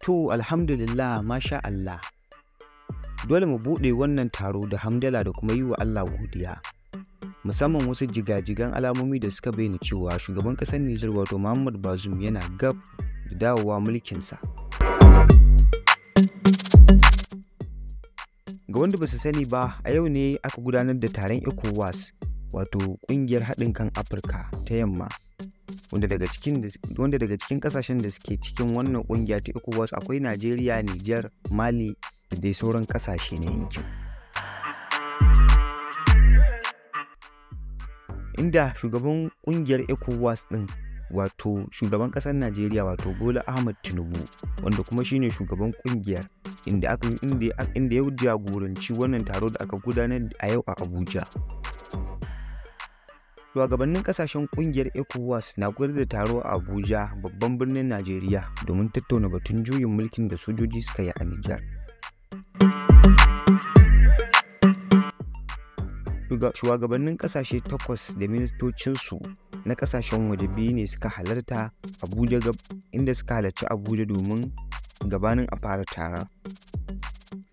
To alhamdulillah masha Allah. Dole mu buɗe wannan taro da hamdala da kuma yi wa Allah godiya. Musamman wasu jigajigan alamomi da suka bayyana cewa shugaban ƙasar Niger wato Muhammad Bazoum yana gab da dawowa mulkinsa. Ga wanda ba su sani ba, a yau ne aka gudanar da taron ECOWAS wato ƙungiyar haɗin kan Afirka ta yamma. Wanda daga cikin kasashen da suke cikin wannan kungiya ta ECOWAS akwai Najeriya, Niger, Mali da dai sauran kasashe na yankin. Inda shugaban kungiyar ECOWAS din wato shugaban kasar Najeriya wato Bola Ahmed Tinubu wanda kuma shine shugaban kungiyar inda ya jagoranci wannan taro da aka gudanar a yau a Abuja. Shugabannin kasashen kungiyar ECOWAS na gudanar da taro a Abuja, babban birnin Najeriya, domin tattauna batun juyin mulkin da sojoji suka yi a Niger. Shugabannin kasashe 8 da ministocinsu na kasashen waje biyu ne suka halarta Abuja inda suka halarci Abuja domin gabanin a fara taron.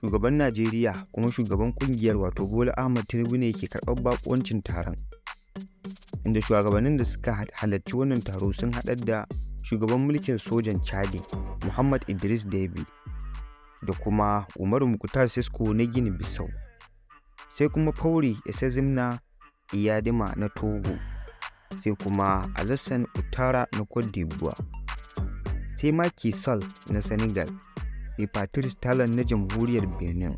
Shugaban Najeriya kuma shugaban kungiyar wato Bola Ahmed Tinubu ne ke karɓar bakuwancin taron. Inda shugabannin da suka halarci wannan taro sun haɗar da shugaban mulkin sojan Chadi Muhammad Idris Deby da kuma Umaru Mukhtar Sissoco na Guinea Bissau, sai kuma Faure Esezimna Iyadima na Togo, sai kuma Alassane Ouattara na Cote d'Ivoire, sai Macky Sall na Senegal, sai Patrice Talon na Jamhuriyar Benin,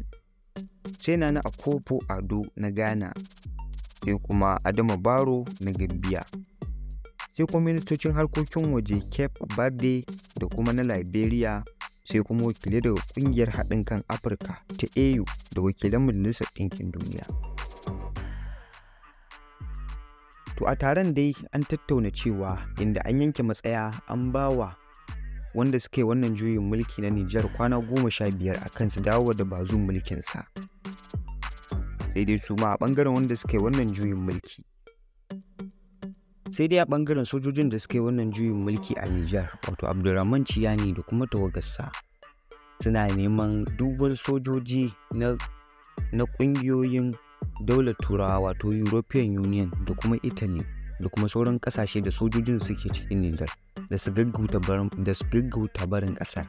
sai Nana Akufo-Addo na Ghana, sai kuma Adama Barrow na Gambia, sai kuma ministocin harkokin waje Cape Verde da kuma na Liberia, sai kuma wakilai daga kungiyar haɗin kan Afirka ta AU da wakilan Majalisar Ɗinkin Duniya. To a taron dai an tattauna cewa inda an yanke matsaya an bawa wanda suke wannan juyin mulki na Niger kwana 15 a kan su dawo da Bazoum mulkinsa. Sai dai su ma a ɓangaren wanda suka yi wannan juyin mulki. Sai dai a ɓangaren sojojin da suka yi wannan juyin mulki a Niger wato Abdurrahman Ciyani da kuma tawagarsa suna neman duban sojoji na ƙungiyoyin daular Turawa wato European Union da kuma Italy da kuma sauran ƙasashe da sojojin suke cikin Niger da su gaggauta barin ƙasar.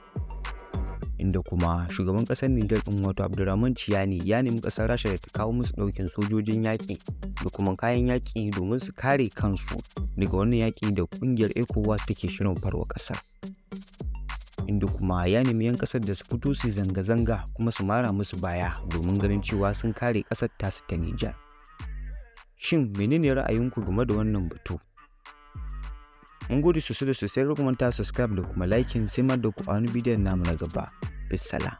Inda kuma shugaban ƙasar Niger ɗin wato Abdurrahman Ciyani ya nemi ƙasar Rasha da ta kawo musu ɗaukin sojojin yaƙi da kuma kayan yaƙi domin su kare kansu daga wannan yaƙi da ƙungiyar ECOWAS take shirin farwa ƙasar. Inda kuma ya nemi 'yan ƙasar da su fito su zanga-zanga kuma su mara musu baya domin ganin cewa sun kare ƙasar tasu ta Niger. Shin menene ra'ayinku game da wannan batu? Mun gode sosai da sosai, ku manta subscribe da kuma liking, sai ma da ku a wani bidiyon namu na gaba. Bisala.